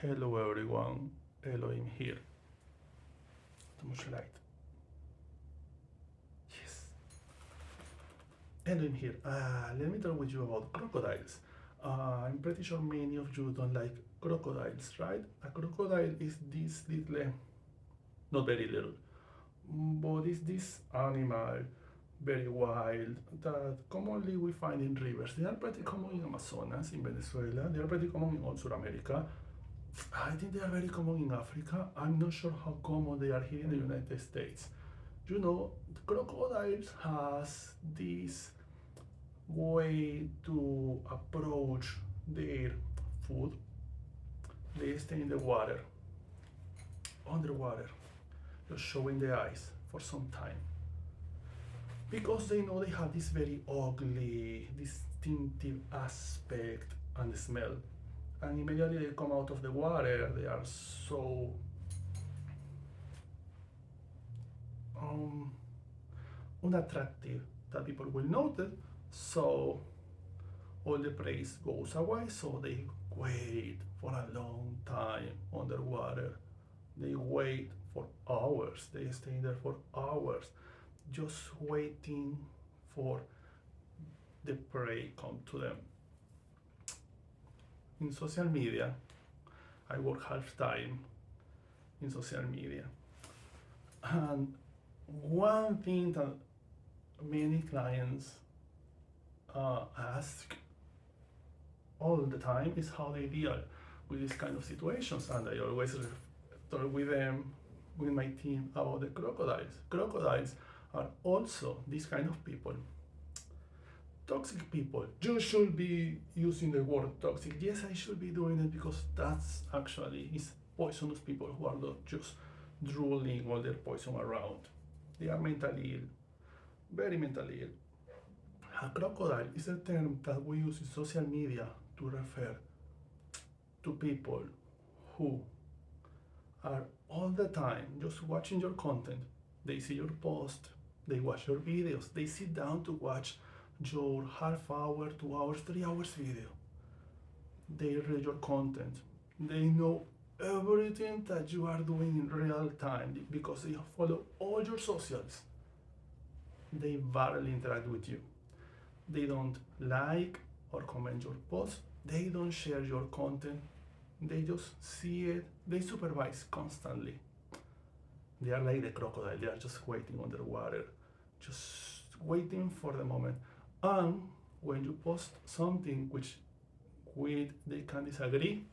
Hello everyone, Elohim here. Too much light. Yes, Elohim here. Let me talk with you about crocodiles. I'm pretty sure many of you don't like crocodiles, right? A crocodile is this little, not very little, but it's this animal, very wild, that commonly we find in rivers. They are pretty common in Amazonas, in Venezuela. They are pretty common in all South America. I think they are very common in Africa. I'm not sure how common they are here in the United States. You know, the crocodiles has this way to approach their food. They stay in the water, underwater, just showing the eyes for some time. Because they know they have this very ugly, distinctive aspect and smell. And immediately they come out of the water, they are so um, unattractive that people will notice. So all the praise goes away. So they wait for a long time underwater. They wait for hours. They stay there for hours, just waiting for the prey come to them. In social media, I work half time in social media, and one thing that many clients ask all the time is how they deal with these kind of situations, and I always talk with them, with my team, about the crocodiles. Crocodiles are also these kind of people, toxic people. You should be using the word toxic. Yes, I should be doing it because that's actually is poisonous people who are not just drooling all their poison around. They are mentally ill, very mentally ill. A crocodile is a term that we use in social media to refer to people who are all the time just watching your content. They see your post, they watch your videos, they sit down to watch your half hour, 2 hours, 3 hours video. They read your content. They know everything that you are doing in real time because they follow all your socials. They barely interact with you. They don't like or comment your posts. They don't share your content. They just see it. They supervise constantly. They are like the crocodile. They are just waiting underwater, just waiting for the moment. And when you post something which with they can disagree,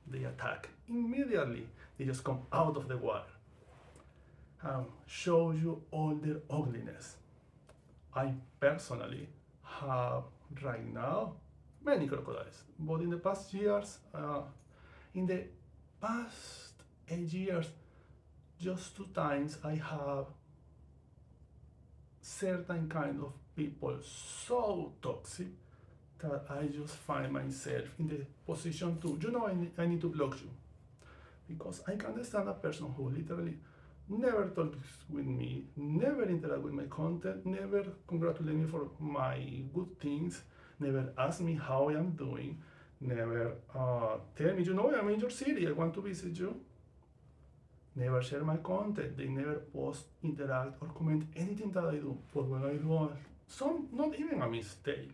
they attack immediately. They just come out of the water and show you all their ugliness. I personally have right now many crocodiles, but in the past years, in the past 8 years, just 2 times I have certain kind of people so toxic that I just find myself in the position to, I need to block you because I can't stand a person who literally never talks with me, never interact with my content, never congratulate me for my good things, never ask me how I am doing, never tell me, I'm in your city, I want to visit you, never share my content, they never post, interact, or comment anything that I do. But when I do some, not even a mistake,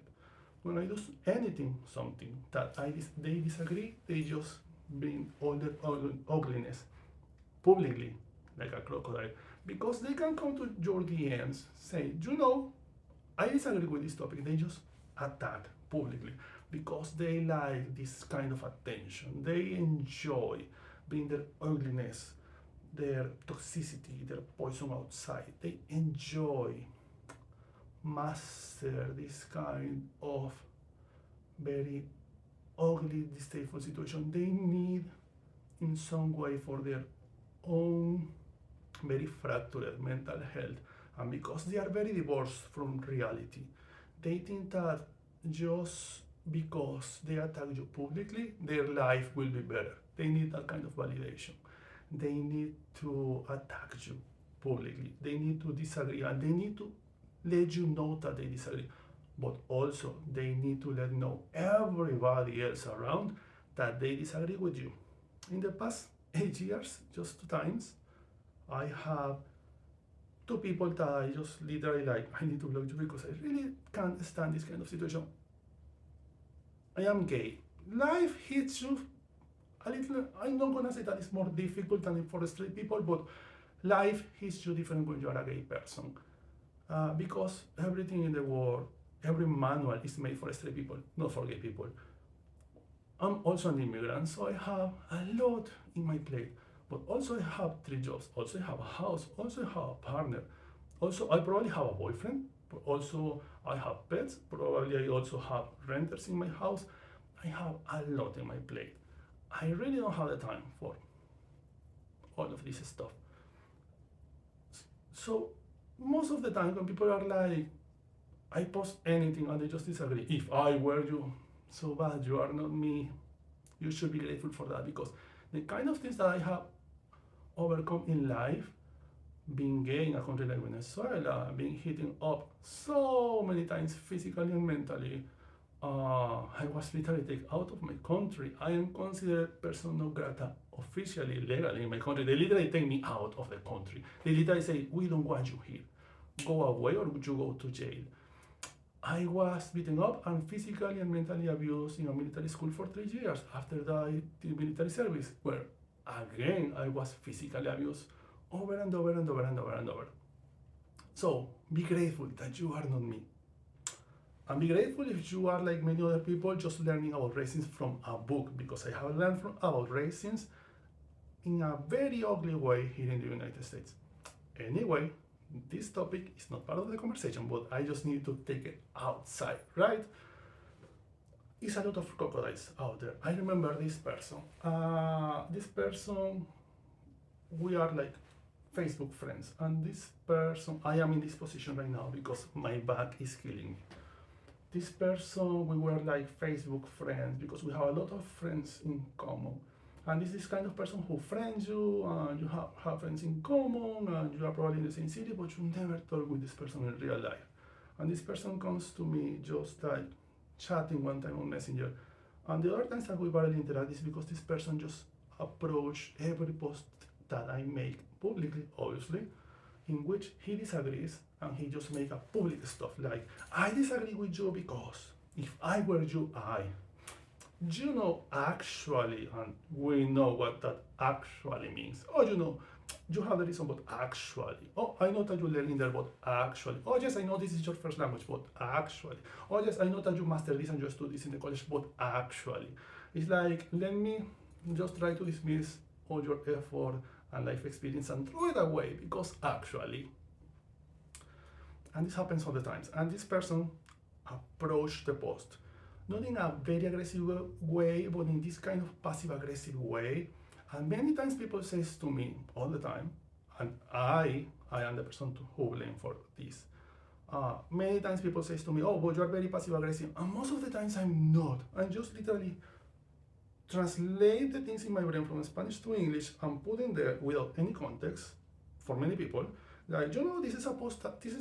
when I do anything, something that they disagree, they just bring all their ugliness publicly, like a crocodile, because they can come to your DMs, say, I disagree with this topic. They just attack publicly because they like this kind of attention. They enjoy being their ugliness, their toxicity, their poison outside. They enjoy master this kind of very ugly, distasteful situation. They need in some way for their own very fractured mental health, and because they are very divorced from reality, they think that just because they attack you publicly, their life will be better. They need that kind of validation. They need to attack you publicly. They need to disagree and they need to let you know that they disagree. But also, they need to let know everybody else around that they disagree with you. In the past 8 years, just 2 times, I have two people that I just literally like, I need to block you because I really can't stand this kind of situation. I am gay. Life hits you a little. I'm not gonna say that it's more difficult than for straight people, but life hits you different when you are a gay person. Because everything in the world, every manual is made for straight people, not for gay people. I'm also an immigrant, so I have a lot in my plate. But also I have 3 jobs, also I have a house, also I have a partner. Also I probably have a boyfriend, but also I have pets, probably I also have renters in my house. I have a lot in my plate. I really don't have the time for all of this stuff. So most of the time when people are like, I post anything and they just disagree. If I were you, so bad, you are not me. You should be grateful for that because the kind of things that I have overcome in life, being gay in a country like Venezuela, being hitting up so many times physically and mentally, I was literally taken out of my country. I am considered person non grata officially, legally in my country. They literally take me out of the country. They literally say, we don't want you here. Go away or would you go to jail? I was beaten up and physically and mentally abused in a military school for 3 years after the military service, where again I was physically abused over and over and over and over and over. So be grateful that you are not me. And be grateful if you are like many other people just learning about racism from a book, because I have learned about racism in a very ugly way here in the United States. Anyway, this topic is not part of the conversation, but I just need to take it outside, right? It's a lot of crocodiles out there. I remember this person. We are like Facebook friends, and this person, I am in this position right now because my back is killing me. This person, we were like Facebook friends because we have a lot of friends in common. And this is kind of person who friends you, and you have friends in common, and you are probably in the same city, but you never talk with this person in real life. And this person comes to me just like chatting one time on Messenger. And the other times that we barely interact is because this person just approach every post that I make publicly, obviously, in which he disagrees, and he just make a public stuff like, I disagree with you because if I were you, you know, actually, and we know what that actually means. Oh, you know, you have the reason, but actually. Oh, I know that you learn in there, but actually. Oh, yes, I know this is your first language, but actually. Oh, yes, I know that you master this and you study this in the college, but actually. It's like, let me just try to dismiss all your effort and life experience and throw it away because actually. And this happens all the times. And this person approached the post not in a very aggressive way, but in this kind of passive aggressive way. And many times people says to me all the time, and I am the person who blame for this. Many times people says to me, oh, but you are very passive aggressive. And most of the times I'm not. I'm just literally translate the things in my brain from Spanish to English and put in there without any context for many people. Like, you know, this is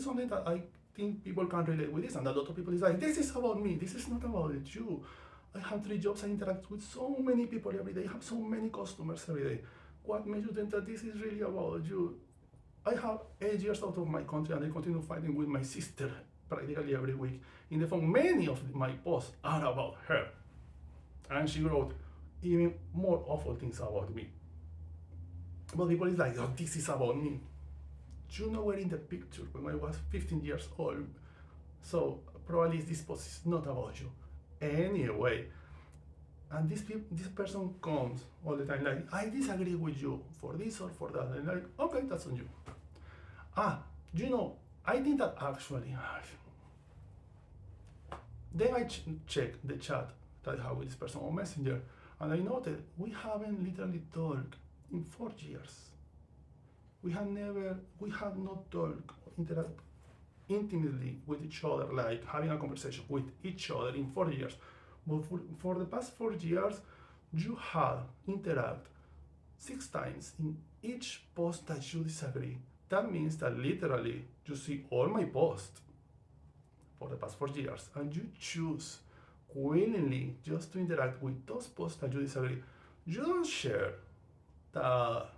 something that I think people can relate with this, and a lot of people is like, this is about me, this is not about you. I have 3 jobs, I interact with so many people every day, I have so many customers every day. What makes you think that this is really about you? I have 8 years out of my country and I continue fighting with my sister practically every week in the phone. Many of my posts are about her, and she wrote even more awful things about me. But people is like, oh, this is about me. You know, we're in the picture when I was 15 years old, so probably this post is not about you. Anyway, and this person comes all the time like, I disagree with you for this or for that, and like, okay, that's on you. You know, I think that actually. Then I check the chat that I have with this person on Messenger, and I noted we haven't literally talked in 4 years. We have not talked, interact intimately with each other, like having a conversation with each other in 4 years. But for the past 4 years, you have interact 6 times in each post that you disagree. That means that literally you see all my posts for the past 4 years, and you choose willingly just to interact with those posts that you disagree. You don't share that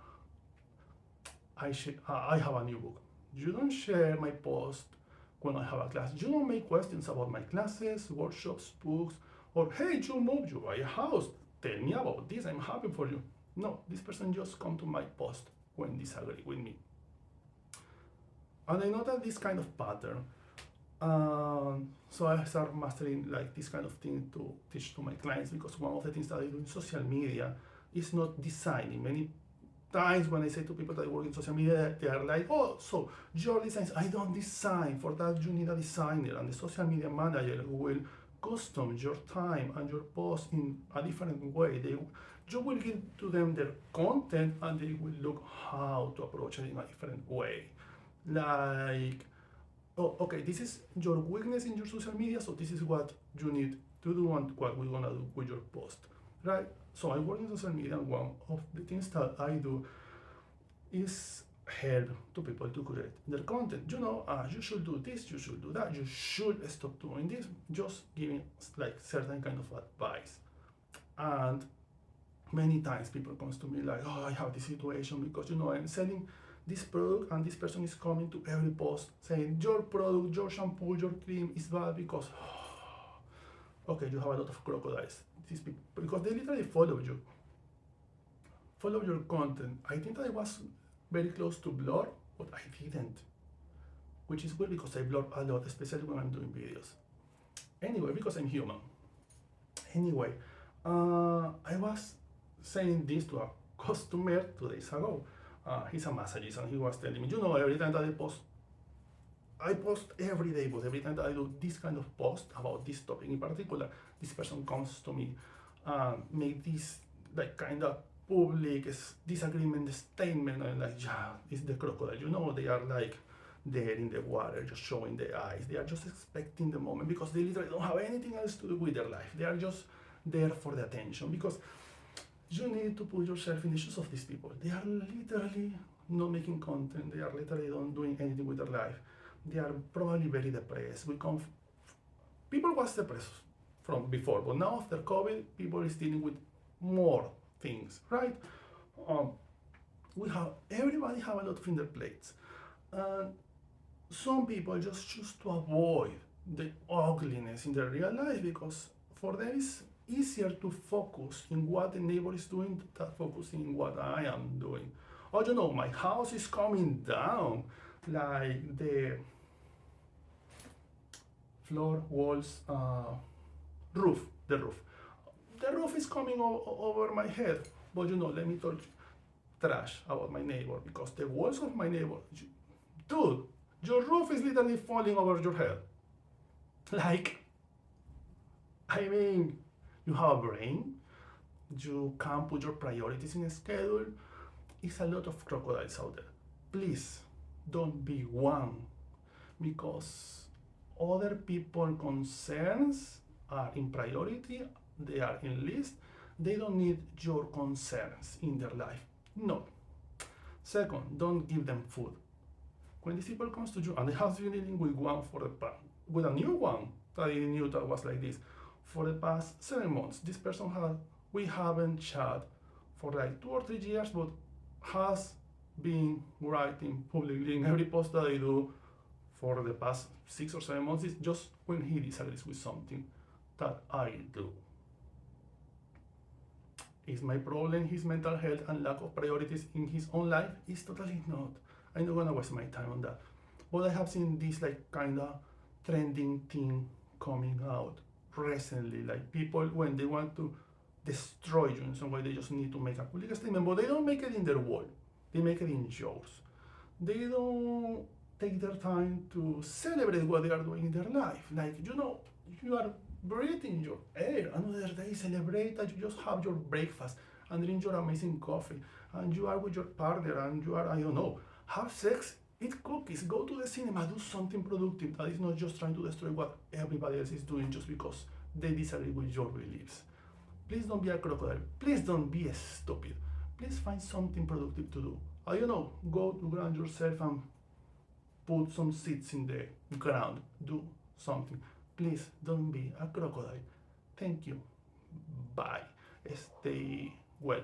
I have a new book. You don't share my post when I have a class. You don't make questions about my classes, workshops, books, or hey, you moved, you buy a house. Tell me about this. I'm happy for you. No, this person just come to my post when disagree with me. And I noticed this kind of pattern. So I start mastering like this kind of thing to teach to my clients, because one of the things that I do in social media is not designing. Many times when I say to people that I work in social media, they are like, oh, so your designs, I don't design. For that, you need a designer and the social media manager who will custom your time and your post in a different way. You will give to them their content and they will look how to approach it in a different way. Like, oh, okay, this is your weakness in your social media, so this is what you need to do and what we're gonna do with your post, right? So I work in social media, and one of the things that I do is help to people to create their content. You should do this, you should do that, you should stop doing this, just giving like certain kind of advice. And many times people comes to me like, oh, I have this situation because I'm selling this product and this person is coming to every post saying your product, your shampoo, your cream is bad because okay, you have a lot of crocodiles. These people, because they literally follow your content. I think that I was very close to blur, but I didn't, which is weird because I blur a lot, especially when I'm doing videos. Anyway, because I'm human. Anyway, I was saying this to a customer 2 days ago. He's a massagist and he was telling me, every time that I post every day, but every time that I do this kind of post about this topic in particular, this person comes to me and make this like kind of public disagreement statement, and like, yeah, it's the crocodile. They are like there in the water, just showing their eyes. They are just expecting the moment because they literally don't have anything else to do with their life. They are just there for the attention, because you need to put yourself in the shoes of these people. They are literally not making content. They are literally not doing anything with their life. They are probably very depressed. People was depressed from before, but now after COVID, people is dealing with more things, right? Everybody have a lot of in their plates, and some people just choose to avoid the ugliness in their real life because for them it's easier to focus in what the neighbor is doing than focusing in what I am doing. Oh, my house is coming down, like the floor, walls, roof, the roof. The roof is coming over my head, but let me talk trash about my neighbor because the walls of my neighbor, dude, your roof is literally falling over your head. Like, I mean, you have a brain, you can put your priorities in a schedule. It's a lot of crocodiles out there. Please don't be one, because other people's concerns are in priority, they are in list, they don't need your concerns in their life. No. Second, don't give them food. When these people comes to you and they have been dealing with with a new one that I knew that was like this for the past 7 months. This person we haven't chat for like 2 or 3 years, but has been writing publicly in every post that I do for the past 6 or 7 months. Is just when he disagrees with something that I do. Is my problem his mental health and lack of priorities in his own life? It's totally not. I'm not gonna waste my time on that. But I have seen this like kinda trending thing coming out recently. Like people, when they want to destroy you in some way, they just need to make a public statement, but they don't make it in their wall. They make it in yours. They don't take their time to celebrate what they are doing in their life. Like, you are breathing your air. Another day, celebrate that you just have your breakfast and drink your amazing coffee, and you are with your partner, and you are, I don't know, have sex, eat cookies, go to the cinema, do something productive that is not just trying to destroy what everybody else is doing just because they disagree with your beliefs. Please don't be a crocodile. Please don't be stupid. Please find something productive to do. I don't know, go to ground yourself and put some seeds in the ground. Do something. Please don't be a crocodile. Thank you. Bye. well.